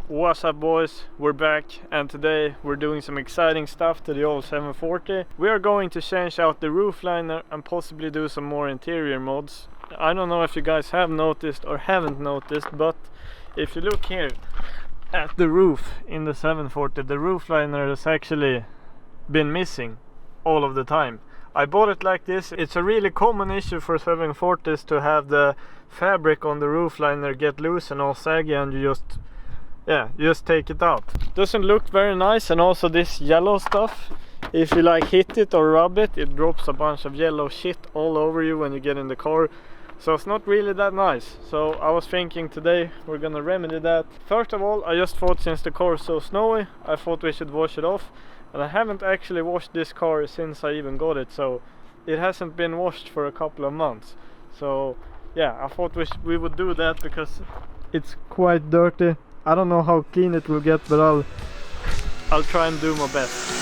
What's up boys, we're back and today we're doing some exciting stuff to the old 740. We are going to change out the roof liner and possibly do some more interior mods. I don't know if you guys have noticed or haven't noticed, but if you look here at the roof in the 740, the roof liner has actually been missing all of the time. I bought it like this. It's a really common issue for 740s to have the fabric on the roof liner get loose and all saggy, and you just take it out. Doesn't look very nice, and also this yellow stuff, if you like hit it or rub it, it drops a bunch of yellow shit all over you when you get in the car. So it's not really that nice. So I was thinking today we're gonna remedy that. First of all, I just thought since the car is so snowy, I thought we should wash it off. And I haven't actually washed this car since I even got it, so it hasn't been washed for a couple of months. So yeah, I thought we would do that because it's quite dirty. I don't know how clean it will get, but I'll try and do my best.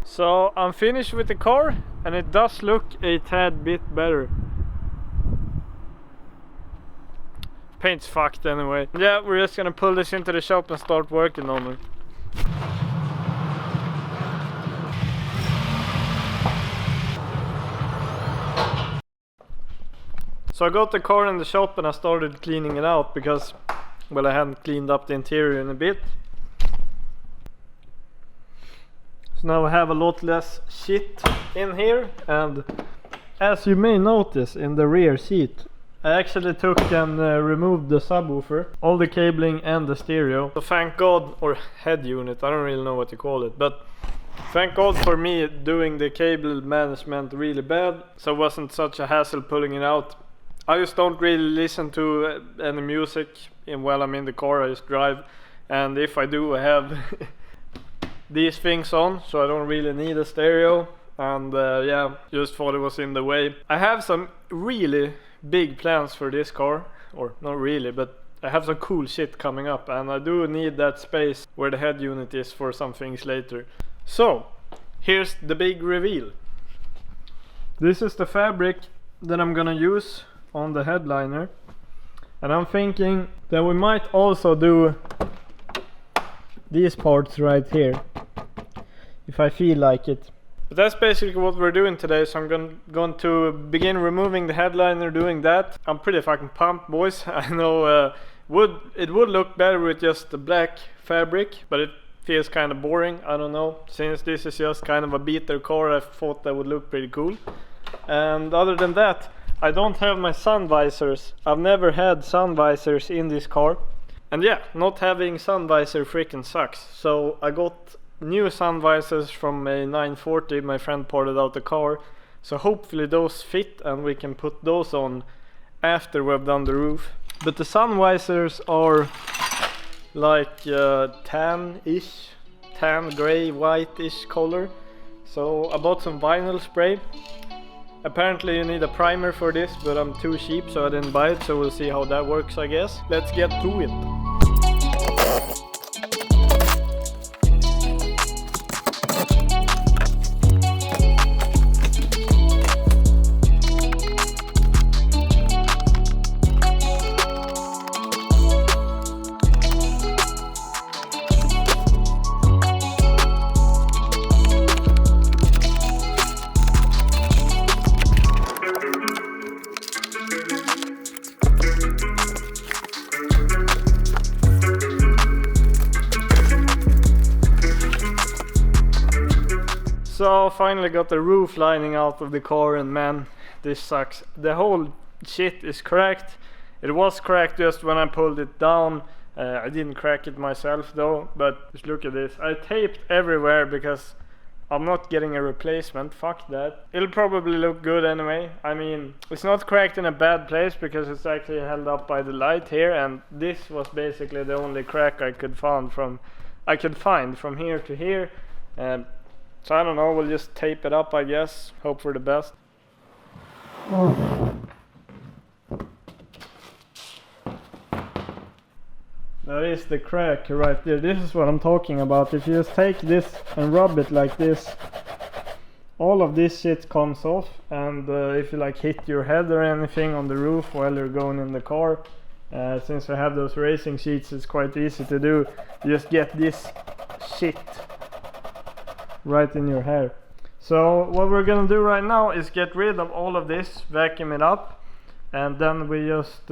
So I'm finished with the car and it does look a tad bit better. Paint's fucked anyway. Yeah, we're just gonna pull this into the shop and start working on it. So I got the car in the shop and I started cleaning it out because, well, I hadn't cleaned up the interior in a bit. So now I have a lot less shit in here, and as you may notice in the rear seat, I actually took and removed the subwoofer, all the cabling and the stereo. So thank God, or head unit, I don't really know what you call it, but thank God for me doing the cable management really bad, so it wasn't such a hassle pulling it out. I just don't really listen to any music while I'm in the car. I just drive, and if I do, I have these things on, so I don't really need a stereo. And yeah, just thought it was in the way. I have some really big plans for this car, or not really, but I have some cool shit coming up, and I do need that space where the head unit is for some things later. So here's the big reveal. This is the fabric that I'm gonna use on the headliner, and I'm thinking that we might also do these parts right here if I feel like it. But that's basically what we're doing today, so I'm going to begin removing the headliner, doing that. I'm pretty fucking pumped, boys. I know it would look better with just the black fabric, but it feels kind of boring. I don't know, since this is just kind of a beater car, I thought that would look pretty cool. And other than that, I don't have my sun visors. I've never had sun visors in this car, and yeah, not having sun visor freaking sucks. So I got new sun visors from a 940 my friend ported out the car, so hopefully those fit and we can put those on after we've done the roof. But the sun visors are like tan grey white-ish color, so I bought some vinyl spray. Apparently you need a primer for this, but I'm too cheap so I didn't buy it, so we'll see how that works, I guess. Let's get to it. So finally got the roof lining out of the car, and man, this sucks. The whole shit is cracked. It was cracked just when I pulled it down. I didn't crack it myself though, but just look at this. I taped everywhere because I'm not getting a replacement. Fuck that. It'll probably look good anyway. I mean, it's not cracked in a bad place because it's actually held up by the light here, and this was basically the only crack I could find from here to here. So I don't know, we'll just tape it up, I guess. Hope for the best. That is the crack right there. This is what I'm talking about. If you just take this and rub it like this, all of this shit comes off. And if you like hit your head or anything on the roof while you're going in the car, since I have those racing seats, it's quite easy to do. You just get this shit right in your hair. So what we're gonna do right now is get rid of all of this, vacuum it up, and then we just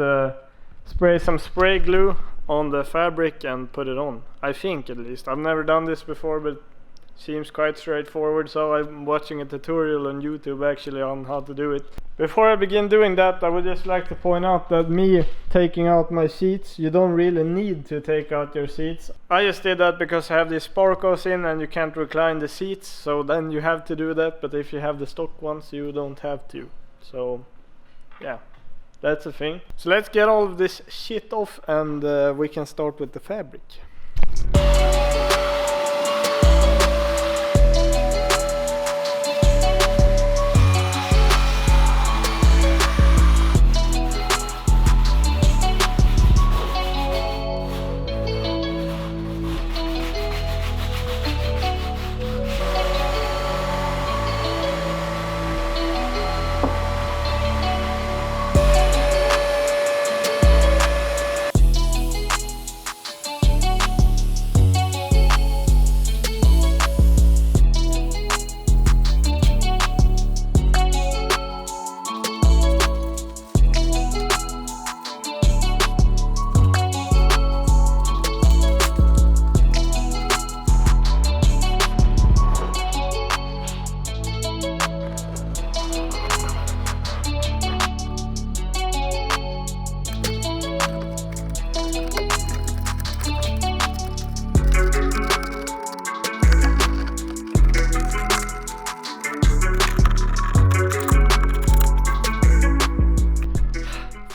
spray some spray glue on the fabric and put it on. I think, at least. I've never done this before, but seems quite straightforward, so I'm watching a tutorial on YouTube actually on how to do it. Before I begin doing that, I would just like to point out that me taking out my seats, you don't really need to take out your seats. I just did that because I have these sparkles in and you can't recline the seats, so then you have to do that, but if you have the stock ones, you don't have to. So yeah, that's a thing. So let's get all of this shit off, and we can start with the fabric.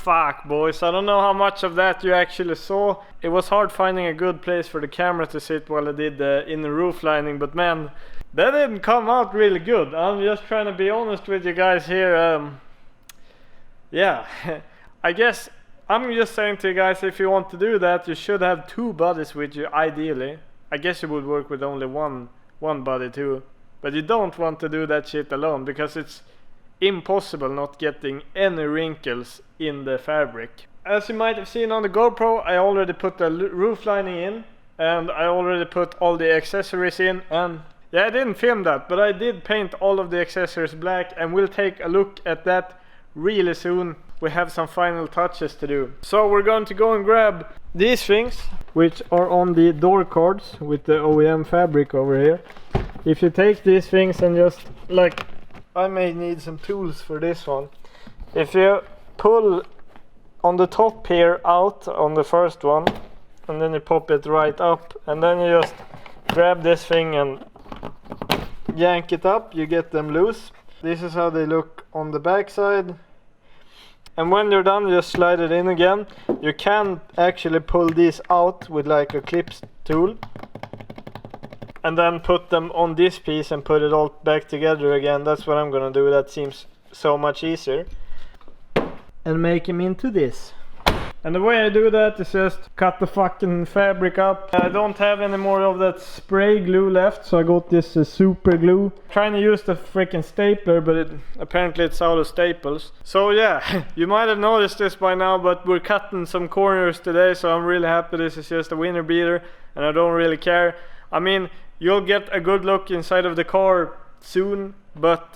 Fuck boys, I don't know how much of that you actually saw. It was hard finding a good place for the camera to sit while I did the inner roof lining, but man, that didn't come out really good. I'm just trying to be honest with you guys here. Yeah, I guess I'm just saying to you guys, if you want to do that, you should have two buddies with you, ideally. I guess you would work with only one buddy too, but you don't want to do that shit alone because it's impossible not getting any wrinkles in the fabric. As you might have seen on the GoPro, I already put the roof lining in, and I already put all the accessories in, and yeah, I didn't film that, but I did paint all of the accessories black, and we'll take a look at that really soon. We have some final touches to do. So we're going to go and grab these things, which are on the door cards with the OEM fabric over here. If you take these things and just like, I may need some tools for this one. If you pull on the top here out on the first one, and then you pop it right up, and then you just grab this thing and yank it up, you get them loose. This is how they look on the back side. And when you're done, you just slide it in again. You can actually pull these out with like a clips tool, and then put them on this piece and put it all back together again. That's what I'm gonna do. That seems so much easier. And make them into this. And the way I do that is just cut the fucking fabric up. I don't have any more of that spray glue left, so I got this super glue. Trying to use the freaking stapler, but apparently it's out of staples. So yeah, you might have noticed this by now, but we're cutting some corners today, so I'm really happy. This is just a winner beater, and I don't really care. I mean, you'll get a good look inside of the car soon, but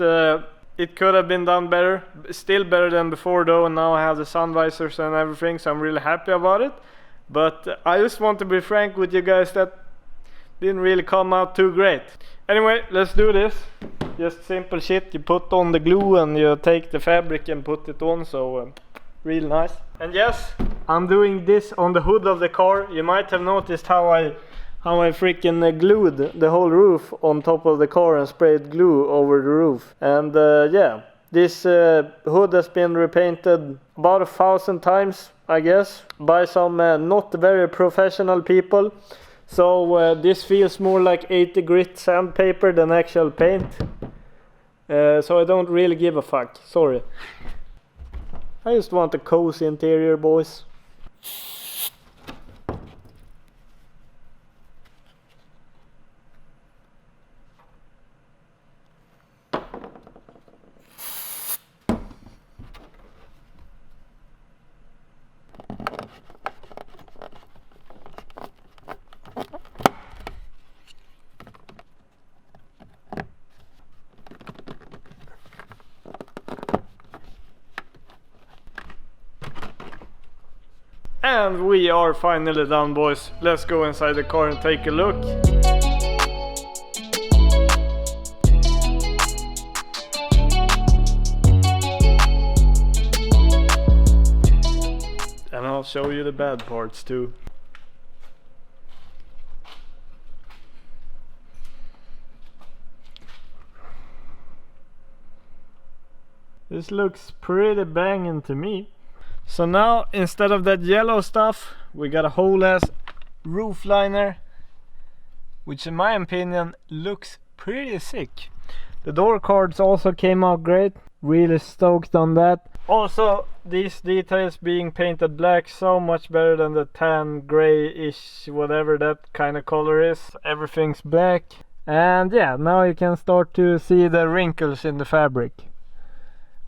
it could have been done better. Still better than before though, and now I have the sun visors and everything, so I'm really happy about it. But I just want to be frank with you guys that didn't really come out too great. Anyway, let's do this. Just simple shit. You put on the glue and you take the fabric and put it on, so real nice. And yes, I'm doing this on the hood of the car. You might have noticed how I freaking glued the whole roof on top of the car and sprayed glue over the roof. And yeah, this hood has been repainted about 1,000 times, I guess, by some not very professional people. So this feels more like 80 grit sandpaper than actual paint. So I don't really give a fuck, sorry. I just want a cozy interior, boys. And we are finally done, boys. Let's go inside the car and take a look. And I'll show you the bad parts too. This looks pretty banging to me. So now, instead of that yellow stuff, we got a whole ass roof liner, which in my opinion looks pretty sick. The door cards also came out great, really stoked on that. Also, these details being painted black, so much better than the tan, grey-ish, whatever that kind of color is. Everything's black. And yeah, now you can start to see the wrinkles in the fabric.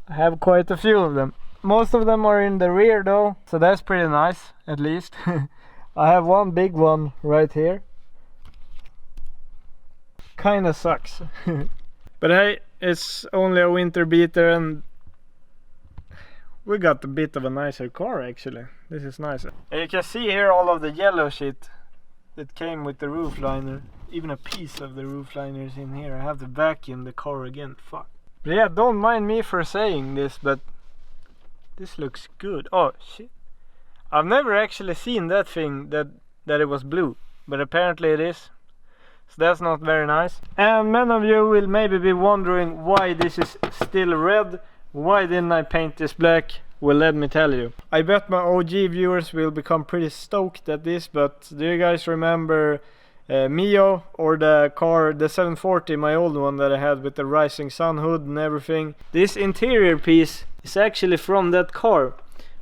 I have quite a few of them. Most of them are in the rear though, so that's pretty nice, at least. I have one big one right here. Kinda sucks. But hey, it's only a winter beater and we got a bit of a nicer car actually. This is nice. And you can see here all of the yellow shit that came with the roof liner. Even a piece of the roof liner is in here. I have to vacuum the car again, fuck. But yeah, don't mind me for saying this, but this looks good. Oh shit, I've never actually seen that thing that it was blue, but apparently it is. So that's not very nice. And many of you will maybe be wondering why this is still red. Why didn't I paint this black? Well, let me tell you. I bet my OG viewers will become pretty stoked at this, but do you guys remember Mio, or the car, the 740, my old one that I had with the rising sun hood and everything? This interior piece is actually from that car,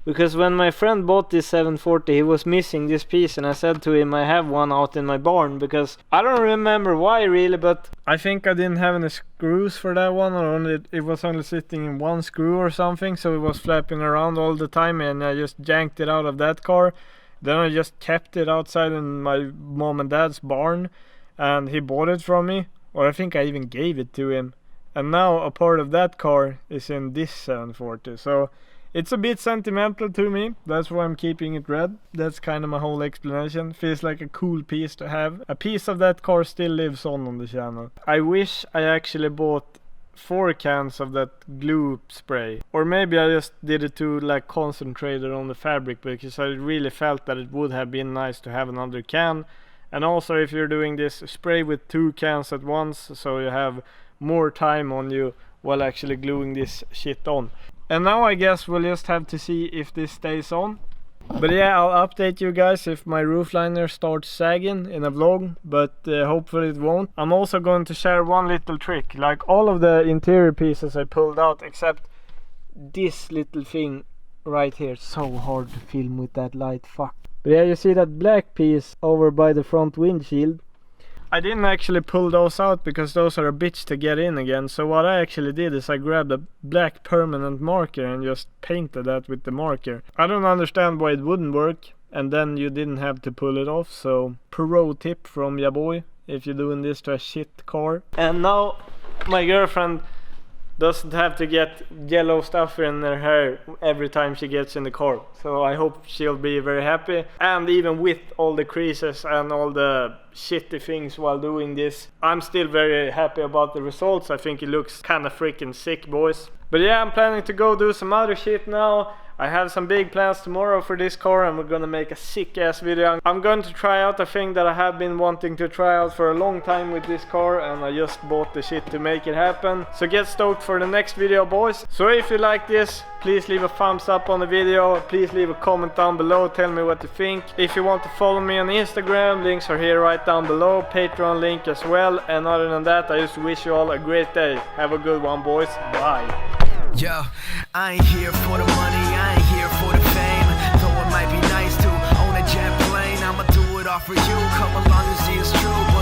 because when my friend bought this 740 he was missing this piece, and I said to him I have one out in my barn, because I don't remember why really, but I think I didn't have any screws for that one, or it was only sitting in one screw or something, so it was flapping around all the time and I just yanked it out of that car. Then I just kept it outside in my mom and dad's barn, and he bought it from me, or I think I even gave it to him. And now a part of that car is in this 740, so it's a bit sentimental to me. That's why I'm keeping it red. That's kind of my whole explanation. Feels like a cool piece to have. A piece of that car still lives on the channel. I wish I actually bought 4 cans of that glue spray, or maybe I just did it to like concentrated on the fabric, because I really felt that it would have been nice to have another can. And also, if you're doing this, spray with 2 cans at once, so you have more time on you while actually gluing this shit on. And now I guess we'll just have to see if this stays on. But yeah, I'll update you guys if my roof liner starts sagging in a vlog, but hopefully it won't. I'm also going to share one little trick. Like all of the interior pieces I pulled out except this little thing right here. So hard to film with that light, fuck. But yeah, you see that black piece over by the front windshield? I didn't actually pull those out because those are a bitch to get in again. So what I actually did is I grabbed a black permanent marker and just painted that with the marker. I don't understand why it wouldn't work, and then you didn't have to pull it off. So pro tip from ya boy if you're doing this to a shit car. And now my girlfriend doesn't have to get yellow stuff in her hair every time she gets in the car. So I hope she'll be very happy. And even with all the creases and all the shitty things while doing this, I'm still very happy about the results. I think it looks kind of freaking sick, boys. But yeah, I'm planning to go do some other shit now. I have some big plans tomorrow for this car, and we're gonna make a sick ass video. I'm going to try out a thing that I have been wanting to try out for a long time with this car, and I just bought the shit to make it happen. So get stoked for the next video, boys. So if you like this, please leave a thumbs up on the video. Please leave a comment down below, tell me what you think. If you want to follow me on Instagram, links are here right down below. Patreon link as well. And other than that, I just wish you all a great day. Have a good one, boys. Bye. Yo, I ain't here for the money, I ain't here for the fame. Though it might be nice to own a jet plane, I'ma do it all for you. Come along and see it's true.